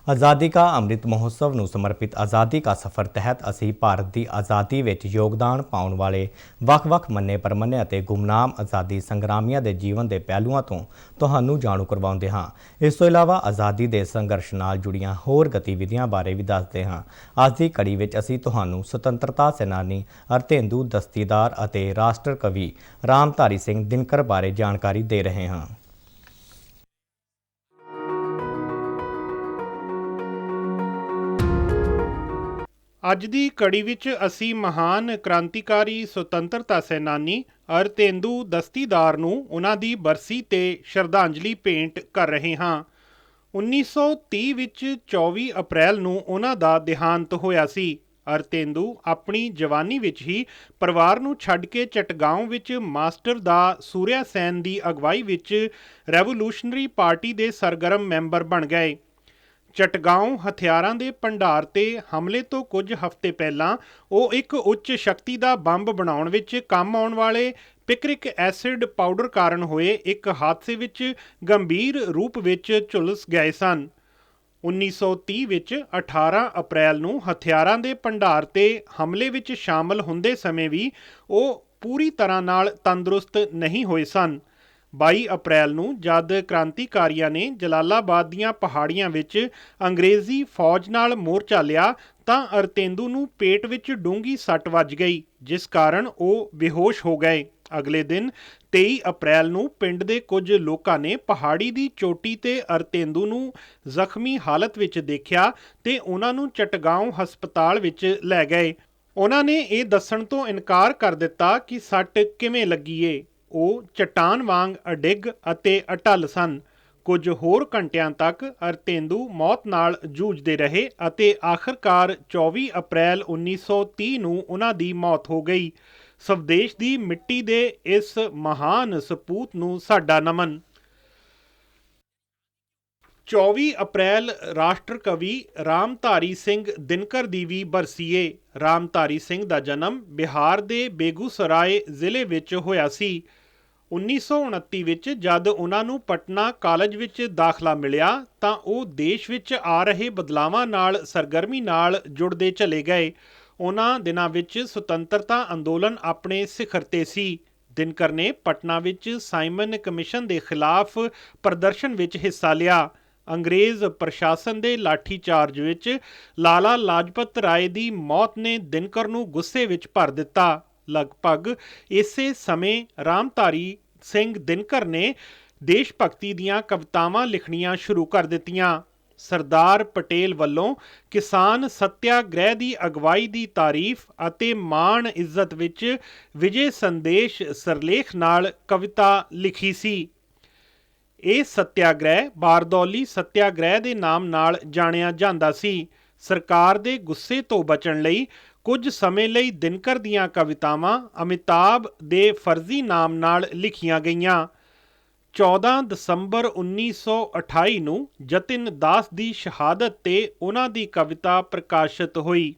ਆਜ਼ਾਦੀ ਕਾ ਅੰਮ੍ਰਿਤ ਮਹੋਤਸਵ ਨੂੰ ਸਮਰਪਿਤ ਆਜ਼ਾਦੀ ਕਾ ਸਫ਼ਰ ਤਹਿਤ ਅਸੀਂ ਭਾਰਤ ਦੀ ਆਜ਼ਾਦੀ ਵਿੱਚ ਯੋਗਦਾਨ ਪਾਉਣ ਵਾਲੇ ਵੱਖ-ਵੱਖ ਮੰਨੇ-ਪ੍ਰਮੰਨੇ ਅਤੇ ਗੁਮਨਾਮ ਆਜ਼ਾਦੀ ਸੰਗਰਾਮੀਆਂ ਦੇ ਜੀਵਨ ਦੇ ਪਹਿਲੂਆਂ ਤੋਂ ਤੁਹਾਨੂੰ ਜਾਣੂ ਕਰਵਾਉਂਦੇ ਹਾਂ। ਇਸ ਤੋਂ ਇਲਾਵਾ ਆਜ਼ਾਦੀ ਦੇ ਸੰਘਰਸ਼ ਨਾਲ ਜੁੜੀਆਂ ਹੋਰ ਗਤੀਵਿਧੀਆਂ ਬਾਰੇ ਵੀ ਦੱਸਦੇ ਹਾਂ। ਅੱਜ ਦੀ ਕੜੀ ਵਿੱਚ ਅਸੀਂ ਤੁਹਾਨੂੰ ਸੁਤੰਤਰਤਾ ਸੈਨਾਨੀ ਅਰਤੇਂਦੂ ਦਸਤੀਦਾਰ ਅਤੇ ਰਾਸ਼ਟਰ ਕਵੀ ਰਾਮਧਾਰੀ ਸਿੰਘ ਦਿਨਕਰ ਬਾਰੇ ਜਾਣਕਾਰੀ ਦੇ ਰਹੇ ਹਾਂ। ਅੱਜ ਦੀ ਕੜੀ ਵਿੱਚ ਅਸੀਂ ਮਹਾਨ ਕ੍ਰਾਂਤੀਕਾਰੀ ਸੁਤੰਤਰਤਾ ਸੈਨਾਨੀ ਅਰਤੇਂਦੂ ਦਸਤੀਦਾਰ ਨੂੰ ਉਹਨਾਂ ਦੀ ਬਰਸੀ ਤੇ ਸ਼ਰਧਾਂਜਲੀ ਭੇਂਟ ਕਰ ਰਹੇ ਹਾਂ। 1930 ਵਿੱਚ 24 ਅਪ੍ਰੈਲ ਨੂੰ ਉਹਨਾਂ ਦਾ ਦੇਹਾਂਤ ਹੋਇਆ ਸੀ। ਅਰਤੇਂਦੂ ਆਪਣੀ ਜਵਾਨੀ ਵਿੱਚ ਹੀ ਪਰਿਵਾਰ ਨੂੰ ਛੱਡ ਕੇ ਚਟਗਾਂਵ ਵਿੱਚ ਮਾਸਟਰ ਦਾ ਸੂਰਿਆ ਸੈਨ ਦੀ ਅਗਵਾਈ ਵਿੱਚ ਰੈਵੋਲੂਸ਼ਨਰੀ ਪਾਰਟੀ ਦੇ ਸਰਗਰਮ ਮੈਂਬਰ ਬਣ ਗਏ। ਚਟਗਾਂਵ ਹਥਿਆਰਾਂ ਦੇ ਭੰਡਾਰ ਤੇ ਹਮਲੇ ਤੋਂ ਕੁਝ ਹਫ਼ਤੇ ਪਹਿਲਾਂ ਉਹ ਇੱਕ ਉੱਚ ਸ਼ਕਤੀ ਦਾ ਬੰਬ ਬਣਾਉਣ ਵਿੱਚ ਕੰਮ ਆਉਣ ਵਾਲੇ ਪਿਕਰਿਕ ਐਸਿਡ ਪਾਊਡਰ ਕਾਰਨ ਹੋਏ ਇੱਕ ਹਾਦਸੇ ਵਿੱਚ ਗੰਭੀਰ ਰੂਪ ਵਿੱਚ ਝੁਲਸ ਗਏ ਸਨ। 1930 ਵਿੱਚ 18 ਅਪ੍ਰੈਲ ਨੂੰ ਹਥਿਆਰਾਂ ਦੇ ਭੰਡਾਰ ਤੇ ਹਮਲੇ ਵਿੱਚ ਸ਼ਾਮਲ ਹੁੰਦੇ ਸਮੇਂ ਵੀ ਉਹ ਪੂਰੀ ਤਰ੍ਹਾਂ ਨਾਲ ਤੰਦਰੁਸਤ ਨਹੀਂ ਹੋਏ ਸਨ। 22 ਅਪ੍ਰੈਲ ਨੂੰ ਜਦ ਕ੍ਰਾਂਤੀਕਾਰੀਆਂ ਨੇ ਜਲਾਲਾਬਾਦ ਦੀਆਂ ਪਹਾੜੀਆਂ ਵਿੱਚ ਅੰਗਰੇਜ਼ੀ ਫੌਜ ਨਾਲ ਮੋਰਚਾ ਲਿਆ ਤਾਂ ਅਰਤੇਂਦੂ ਨੂੰ ਪੇਟ ਵਿੱਚ ਡੂੰਘੀ ਸੱਟ ਵੱਜ ਗਈ, ਜਿਸ ਕਾਰਨ ਉਹ ਬੇਹੋਸ਼ ਹੋ ਗਏ। ਅਗਲੇ ਦਿਨ 23 ਅਪ੍ਰੈਲ ਨੂੰ ਪਿੰਡ ਦੇ ਕੁਝ ਲੋਕਾਂ ਨੇ ਪਹਾੜੀ ਦੀ ਚੋਟੀ ਤੇ ਅਰਤੇਂਦੂ ਨੂੰ ਜ਼ਖਮੀ ਹਾਲਤ ਵਿੱਚ ਦੇਖਿਆ ਤੇ ਉਹਨਾਂ ਨੂੰ ਚਟਗਾਂਵ ਹਸਪਤਾਲ ਵਿੱਚ ਲੈ ਗਏ। ਉਹਨਾਂ ਨੇ ਇਹ ਦੱਸਣ ਤੋਂ ਇਨਕਾਰ ਕਰ ਦਿੱਤਾ ਕਿ ਸੱਟ ਕਿਵੇਂ ਲੱਗੀ ਏ। ਉਹ ਚਟਾਨ ਵਾਂਗ ਅਡਿੱਗ ਅਤੇ ਅਟੱਲ ਸਨ। ਕੁਝ ਹੋਰ ਘੰਟਿਆਂ ਤੱਕ ਅਰਤੇਂਦੂ ਮੌਤ ਨਾਲ ਜੂਝਦੇ ਰਹੇ ਅਤੇ ਆਖਰਕਾਰ 24 ਅਪ੍ਰੈਲ 1930 ਨੂੰ ਉਹਨਾਂ ਦੀ ਮੌਤ ਹੋ ਗਈ। ਸਵਦੇਸ਼ ਦੀ ਮਿੱਟੀ ਦੇ ਇਸ ਮਹਾਨ ਸਪੂਤ ਨੂੰ ਸਾਡਾ ਨਮਨ। 24 ਅਪ੍ਰੈਲ ਰਾਸ਼ਟਰ ਕਵੀ ਰਾਮਧਾਰੀ ਸਿੰਘ ਦਿਨਕਰ ਦੀ ਵੀ ਬਰਸੀ ਏ। ਰਾਮਧਾਰੀ ਸਿੰਘ ਦਾ ਜਨਮ ਬਿਹਾਰ ਦੇ ਬੇਗੂਸਰਾਏ ਜ਼ਿਲ੍ਹੇ ਵਿੱਚ ਹੋਇਆ ਸੀ। 1929 ਵਿੱਚ ਜਦ ਉਹਨਾਂ ਨੂੰ ਪਟਨਾ ਕਾਲਜ ਵਿੱਚ ਦਾਖਲਾ ਮਿਲਿਆ ਤਾਂ ਉਹ ਦੇਸ਼ ਵਿੱਚ ਆ ਰਹੇ ਬਦਲਾਵਾਂ ਨਾਲ ਸਰਗਰਮੀ ਨਾਲ ਜੁੜਦੇ ਚਲੇ ਗਏ। ਉਹਨਾਂ ਦਿਨਾਂ ਵਿੱਚ ਸੁਤੰਤਰਤਾ ਅੰਦੋਲਨ ਆਪਣੇ ਸਿਖਰ ਤੇ ਸੀ। ਦਿਨਕਰ ਨੇ ਪਟਨਾ ਵਿੱਚ ਸਾਈਮਨ ਕਮਿਸ਼ਨ ਦੇ ਖਿਲਾਫ ਪ੍ਰਦਰਸ਼ਨ ਵਿੱਚ ਹਿੱਸਾ ਲਿਆ। ਅੰਗਰੇਜ਼ ਪ੍ਰਸ਼ਾਸਨ ਦੇ ਲਾਠੀਚਾਰਜ ਵਿੱਚ ਲਾਲਾ ਲਾਜਪਤ ਰਾਏ ਦੀ ਮੌਤ ਨੇ ਦਿਨਕਰ ਨੂੰ ਗੁੱਸੇ ਵਿੱਚ ਭਰ ਦਿੱਤਾ। ਲਗਭਗ ਇਸੇ ਸਮੇਂ ਰਾਮਧਾਰੀ ਸਿੰਘ ਦਿਨਕਰ ਨੇ ਦੇਸ਼ ਭਗਤੀ ਦੀਆਂ ਕਵਿਤਾਵਾਂ ਲਿਖਣੀਆਂ ਸ਼ੁਰੂ ਕਰ ਦਿੱਤੀਆਂ। ਸਰਦਾਰ ਪਟੇਲ ਵੱਲੋਂ ਕਿਸਾਨ ਸੱਤਿਆਗ੍ਰਹਿ ਦੀ ਅਗਵਾਈ ਦੀ ਤਾਰੀਫ ਅਤੇ ਮਾਣ ਇੱਜ਼ਤ ਵਿੱਚ ਵਿਜੇ ਸੰਦੇਸ਼ ਸਰਲੇਖ ਨਾਲ ਕਵਿਤਾ ਲਿਖੀ ਸੀ। ਇਹ ਸੱਤਿਆਗ੍ਰਹਿ ਬਾਰਦੌਲੀ ਸੱਤਿਆਗ੍ਰਹਿ ਦੇ ਨਾਮ ਨਾਲ ਜਾਣਿਆ ਜਾਂਦਾ ਸੀ। ਸਰਕਾਰ ਦੇ ਗੁੱਸੇ ਤੋਂ ਬਚਣ ਲਈ ਕੁਝ ਸਮੇਂ ਲਈ ਦਿਨਕਰ ਦੀਆਂ ਕਵਿਤਾਵਾਂ ਅਮਿਤਾਭ ਦੇ ਫਰਜ਼ੀ ਨਾਮ ਨਾਲ ਲਿਖੀਆਂ ਗਈਆਂ। 14 ਦਸੰਬਰ 1928 ਨੂੰ ਜਤਿਨ ਦਾਸ ਦੀ ਸ਼ਹਾਦਤ ਤੇ ਉਹਨਾਂ ਦੀ ਕਵਿਤਾ ਪ੍ਰਕਾਸ਼ਿਤ ਹੋਈ।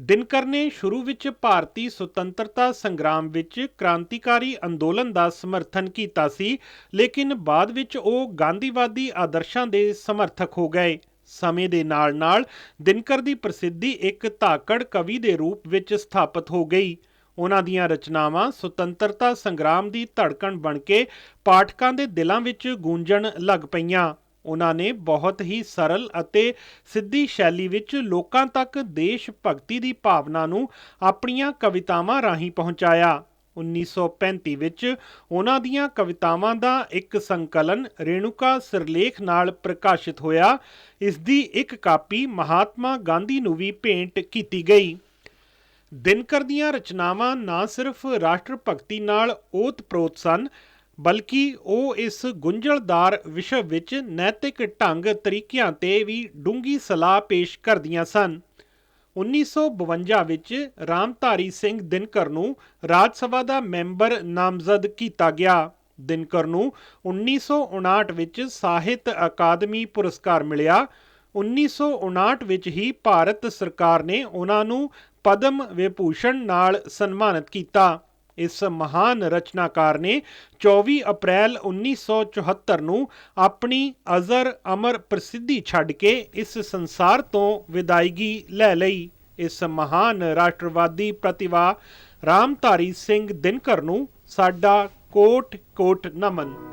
ਦਿਨਕਰ ਨੇ ਸ਼ੁਰੂ ਵਿੱਚ ਭਾਰਤੀ ਸੁਤੰਤਰਤਾ ਸੰਗਰਾਮ ਵਿੱਚ ਕ੍ਰਾਂਤੀਕਾਰੀ ਅੰਦੋਲਨ ਦਾ ਸਮਰਥਨ ਕੀਤਾ ਸੀ, ਲੇਕਿਨ ਬਾਅਦ ਵਿੱਚ ਉਹ ਗਾਂਧੀਵਾਦੀ ਆਦਰਸ਼ਾਂ ਦੇ ਸਮਰਥਕ ਹੋ ਗਏ। ਸਮੇਂ ਦੇ ਨਾਲ-ਨਾਲ ਦਿਨਕਰ ਦੀ ਪ੍ਰਸਿੱਧੀ ਇੱਕ ਧਾਕੜ ਕਵੀ ਦੇ ਰੂਪ ਵਿੱਚ ਸਥਾਪਿਤ ਹੋ ਗਈ। ਉਹਨਾਂ ਦੀਆਂ ਰਚਨਾਵਾਂ ਸੁਤੰਤਰਤਾ ਸੰਗਰਾਮ ਦੀ ਧੜਕਣ ਬਣ ਕੇ ਪਾਠਕਾਂ ਦੇ ਦਿਲਾਂ ਵਿੱਚ ਗੂੰਜਣ ਲੱਗ ਪਈਆਂ। ਉਹਨਾਂ ਨੇ ਬਹੁਤ ਹੀ ਸਰਲ ਅਤੇ ਸਿੱਧੀ ਸ਼ੈਲੀ ਵਿੱਚ ਲੋਕਾਂ ਤੱਕ ਦੇਸ਼ ਭਗਤੀ ਦੀ ਭਾਵਨਾ ਨੂੰ ਆਪਣੀਆਂ ਕਵਿਤਾਵਾਂ ਰਾਹੀਂ ਪਹੁੰਚਾਇਆ। 1935 ਵਿੱਚ ਉਹਨਾਂ ਦੀਆਂ ਕਵਿਤਾਵਾਂ ਦਾ ਇੱਕ ਸੰਕਲਨ ਰੇਣੂਕਾ ਸਿਰਲੇਖ ਨਾਲ ਪ੍ਰਕਾਸ਼ਿਤ ਹੋਇਆ। ਇਸ ਦੀ ਇੱਕ ਕਾਪੀ ਮਹਾਤਮਾ ਗਾਂਧੀ ਨੂੰ ਵੀ ਭੇਂਟ ਕੀਤੀ ਗਈ। ਦਿਨਕਰ ਦੀਆਂ ਰਚਨਾਵਾਂ ਨਾ ਸਿਰਫ ਰਾਸ਼ਟਰ ਭਗਤੀ ਨਾਲ ਓਤ-ਪ੍ਰੋਤ ਸਨ, ਬਲਕਿ ਉਹ ਇਸ ਗੁੰਝਲਦਾਰ ਵਿਸ਼ਵ ਵਿੱਚ ਨੈਤਿਕ ਢੰਗ ਤਰੀਕਿਆਂ ਤੇ ਵੀ ਡੂੰਘੀ ਸਲਾਹ ਪੇਸ਼ ਕਰਦੀਆਂ ਸਨ। 1952 ਵਿੱਚ ਰਾਮਧਾਰੀ ਸਿੰਘ ਦਿਨਕਰ ਨੂੰ ਰਾਜ ਸਭਾ ਦਾ ਮੈਂਬਰ ਨਾਮਜ਼ਦ ਕੀਤਾ ਗਿਆ। ਦਿਨਕਰ ਨੂੰ 1959 ਵਿੱਚ ਸਾਹਿਤ ਅਕਾਦਮੀ ਪੁਰਸਕਾਰ ਮਿਲਿਆ। 1959 ਵਿੱਚ ਹੀ ਭਾਰਤ ਸਰਕਾਰ ਨੇ ਉਹਨਾਂ ਨੂੰ ਪਦਮ ਵਿਭੂਸ਼ਣ ਨਾਲ ਸਨਮਾਨਿਤ ਕੀਤਾ। ਇਸ ਮਹਾਨ ਰਚਨਾਕਾਰ ਨੇ 24 ਅਪ੍ਰੈਲ 1974 ਨੂੰ ਆਪਣੀ ਅਜ਼ਰ ਅਮਰ ਪ੍ਰਸਿੱਧੀ ਛੱਡ ਕੇ ਇਸ ਸੰਸਾਰ ਤੋਂ ਵਿਦਾਇਗੀ ਲੈ ਲਈ। ਇਸ ਮਹਾਨ ਰਾਸ਼ਟਰਵਾਦੀ ਪ੍ਰਤਿਭਾ ਰਾਮਧਾਰੀ ਸਿੰਘ ਦਿਨਕਰ ਨੂੰ ਸਾਡਾ ਕੋਟ ਕੋਟ ਨਮਨ।